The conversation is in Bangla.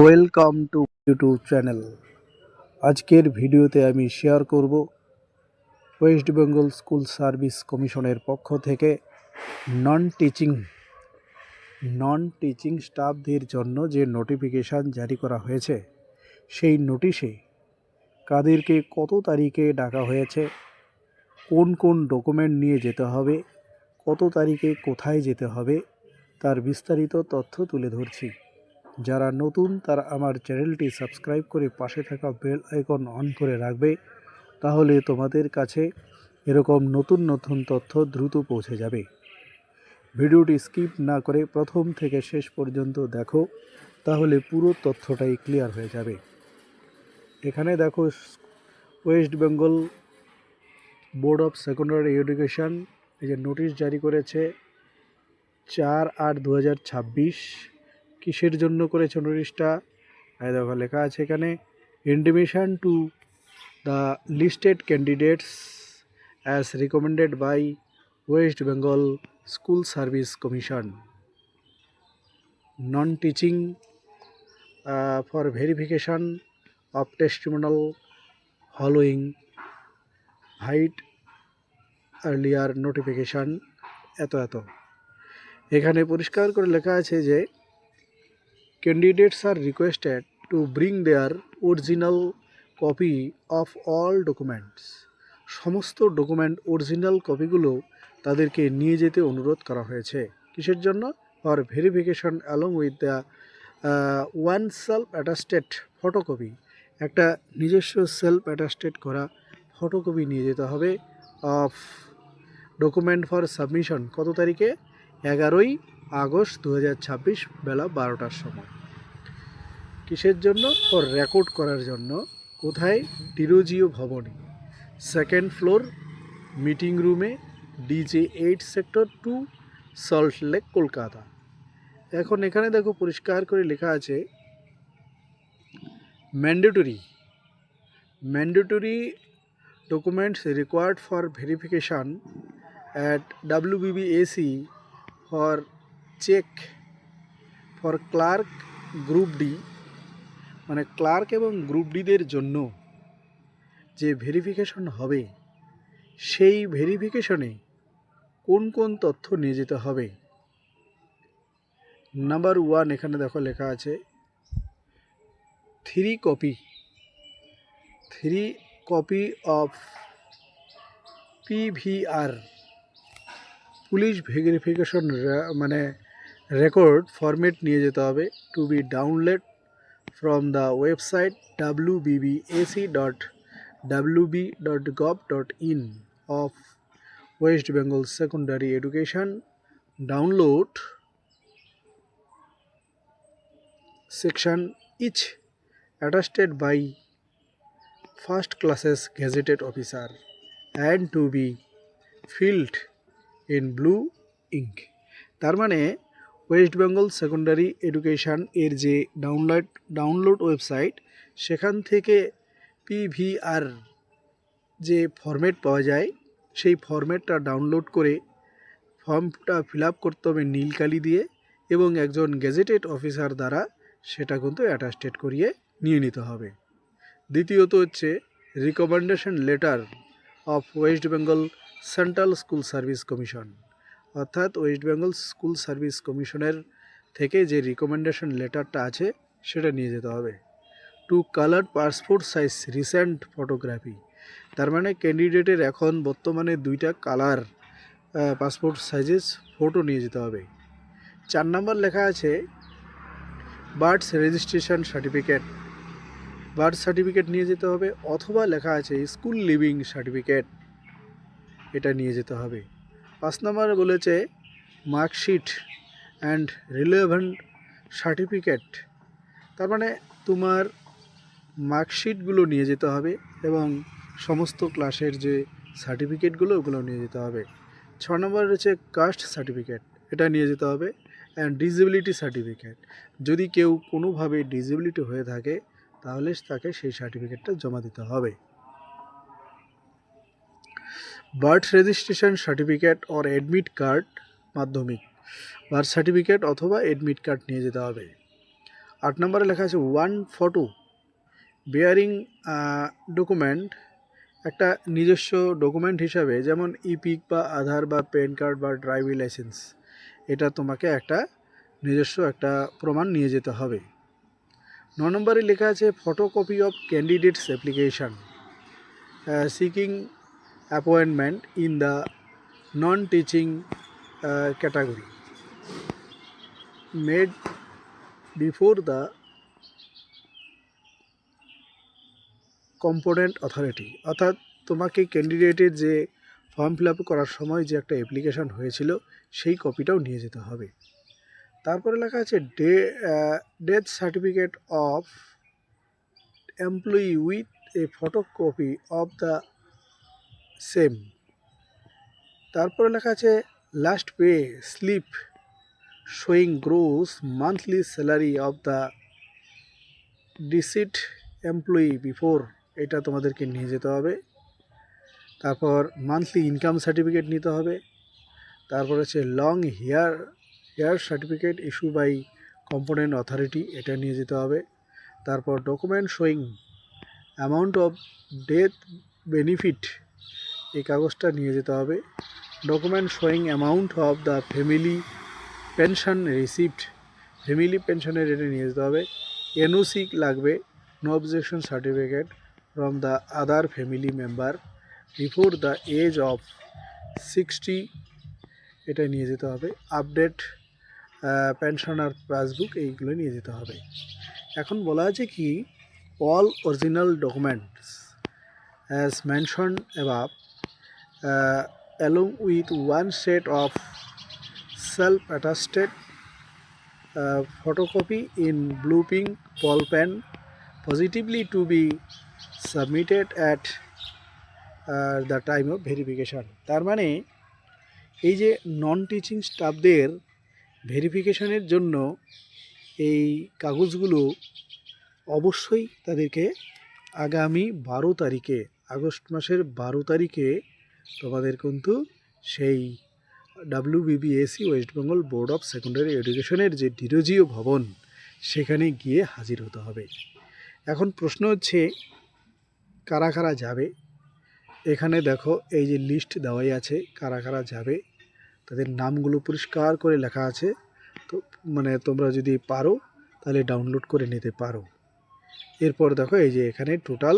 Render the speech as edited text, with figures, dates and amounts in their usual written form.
Welcome to YouTube channel. আজকের ভিডিওতে আমি শেয়ার করব ওয়েস্ট বেঙ্গল স্কুল সার্ভিস কমিশনের পক্ষ থেকে নন টিচিং স্টাফদের জন্য যে নোটিফিকেশান জারি করা হয়েছে, সেই নোটিশে কাদেরকে কত তারিখে ডাকা হয়েছে, কোন কোন ডকুমেন্ট নিয়ে যেতে হবে, কত তারিখে কোথায় যেতে হবে, তার বিস্তারিত তথ্য তুলে ধরছি। যারা নতুন তারা আমার চ্যানেলটি সাবস্ক্রাইব করে পাশে থাকা বেল আইকন অন করে রাখবে, তাহলে তোমাদের কাছে এরকম নতুন নতুন তথ্য দ্রুত পৌঁছে যাবে। ভিডিওটি স্কিপ না করে প্রথম থেকে শেষ পর্যন্ত দেখো, তাহলে পুরো তথ্যটাই ক্লিয়ার হয়ে যাবে। এখানে দেখো, West Bengal board of secondary education এই যে নোটিশ জারি করেছে 4/8/2026। কিসের জন্য করেছে নোটিশটা? দেখো লেখা আছে এখানে, intimation to the listed candidates as recommended by West Bengal school service commission, non teaching for verification of testimonial following height earlier notification এত। এখানে পরিষ্কার করে লেখা আছে যে candidates are requested to bring their original copy of all documents. সমস্ত ডকুমেন্ট অরিজিনাল কপিগুলো তাদেরকে নিয়ে যেতে অনুরোধ করা হয়েছে। কিসের জন্য? For verification along with the one self attested photocopy. একটা নিজস্ব সেলফ অ্যাটাস্টেড করা ফটোকপি নিয়ে যেতে হবে অফ ডকুমেন্ট ফর সাবমিশন। কত তারিখে? 11ই আগস্ট 2026 বেলা 12টার সময়। কিসের জন্য? ফর রেকর্ড করার জন্য। কোথায়? ডিরোজিও ভবনে, 2nd ফ্লোর, মিটিং রুমে, DJ 8 সেক্টর 2, সল্ট লেক, কলকাতা। এখন এখানে দেখো পরিষ্কার করে লেখা আছে mandatory documents required for verification at WBBAC for check for clerk group D, মানে ক্লার্ক এবং গ্রুপ ডিদের জন্য যে ভেরিফিকেশন হবে, সেই ভেরিফিকেশনে কোন কোন তথ্য নিয়ে যেতে হবে। নাম্বার 1 এখানে দেখো লেখা আছে 3 copy of PVR police verification মানে রেকর্ড ফরম্যাট নিয়ে যেতে হবে, to be download from the website wbbac.wb.gov.in of West Bengal secondary education. Download section each attested by first classes gazetted officer and to be filled in blue ink। তার মানে ওয়েস্ট বেঙ্গল সেকেন্ডারি এডুকেশান এর যে ডাউনলোড ওয়েবসাইট, সেখান থেকে PVR যে ফরম্যাট পাওয়া যায়, সেই ফরম্যাটটা ডাউনলোড করে ফর্মটা ফিল আপ করতে হবে নীল কালি দিয়ে, এবং একজন গেজেটেড অফিসার দ্বারা সেটা কিন্তু অ্যাটাস্টেড করিয়ে নিয়ে নিতে হবে। দ্বিতীয়ত হচ্ছে recommendation letter of West Bengal central school service commission, অর্থাৎ ওয়েস্ট বেঙ্গল স্কুল সার্ভিস কমিশনের থেকে যে রিকমেন্ডেশন লেটারটা আছে সেটা নিয়ে যেতে হবে। Two colour passport size recent photography, তার মানে ক্যান্ডিডেটের এখন বর্তমানে 2টা কালার পাসপোর্ট সাইজের ফটো নিয়ে যেতে হবে। 4 নম্বর লেখা আছে বার্থ রেজিস্ট্রেশন সার্টিফিকেট নিয়ে যেতে হবে, অথবা লেখা আছে স্কুল লিভিং সার্টিফিকেট, এটা নিয়ে যেতে হবে। 5 নম্বরে বলেছে মার্কশিট অ্যান্ড রিলেভেন্ট সার্টিফিকেট, তার মানে তোমার মার্কশিটগুলো নিয়ে যেতে হবে এবং সমস্ত ক্লাসের যে সার্টিফিকেটগুলো ওগুলো নিয়ে যেতে হবে। 6 নম্বর রয়েছে কাস্ট সার্টিফিকেট, এটা নিয়ে যেতে হবে। অ্যান্ড ডিসেবিলিটি সার্টিফিকেট, যদি কেউ কোনোভাবে ডিসেবিলিটি হয়ে থাকে তাহলে তাকে সেই সার্টিফিকেটটা জমা দিতে হবে। Birth registration certificate or admit card, মাধ্যমিক বার্থ সার্টিফিকেট অথবা অ্যাডমিট কার্ড নিয়ে যেতে হবে। 8 নম্বরে লেখা আছে ওয়ান ফটো বেয়ারিং ডকুমেন্ট, একটা নিজস্ব ডকুমেন্ট হিসাবে যেমন ইপিক বা আধার বা প্যান কার্ড বা ড্রাইভিং লাইসেন্স, এটা তোমাকে একটা নিজস্ব একটা প্রমাণ নিয়ে যেতে হবে। 9 নম্বরে লেখা আছে photocopy of candidates application seeking appointment in the non teaching category made before the component authority, অর্থাৎ তোমাকে ক্যান্ডিডেটের যে ফর্ম ফিল আপ করার সময় যে একটা অ্যাপ্লিকেশান হয়েছিল সেই কপিটাও নিয়ে যেতে হবে। তারপরে লেখা আছে death certificate of employee with a photocopy of the same. তারপরে লেখা আছে last pay slip showing gross monthly salary of the deceased employee before, এটা তোমাদেরকে নিয়ে যেতে হবে। তারপর মান্থলি ইনকাম সার্টিফিকেট নিতে হবে। তারপর হচ্ছে long heir certificate issue by component authority, এটা নিয়ে যেতে হবে। তারপর document showing amount of death benefit, এই কাগজটা নিয়ে যেতে হবে। Document showing amount of the family pension receipt, family পেনশনের এটা নিয়ে যেতে হবে। এনওসি লাগবে, no objection certificate from the other family member before the age of 60, এটা নিয়ে যেতে হবে। আপডেট পেনশনার পাসবুক, এইগুলো নিয়ে যেতে হবে। এখন বলা আছে কি all original documents as mention above along with one set of self-attested photocopy in blue pink ball pen positively to be submitted at the time of verification। তার মানে এই যে নন টিচিং স্টাফদের ভেরিফিকেশনের জন্য এই কাগজগুলো অবশ্যই তাদেরকে আগামী 12 তারিখে, আগস্ট মাসের 12 তারিখে তোমাদের কিন্তু সেই WBBSE West Bengal board of secondary এডুকেশনের যে ডিরোজিও ভবন, সেখানে গিয়ে হাজির হতে হবে। এখন প্রশ্ন হচ্ছে কারা কারা যাবে। এখানে দেখো এই যে লিস্ট দেওয়াই আছে কারা কারা যাবে, তাদের নামগুলো পরিষ্কার করে লেখা আছে। তো মানে তোমরা যদি পারো তাহলে ডাউনলোড করে নিতে পারো। এরপর দেখো এই যে এখানে টোটাল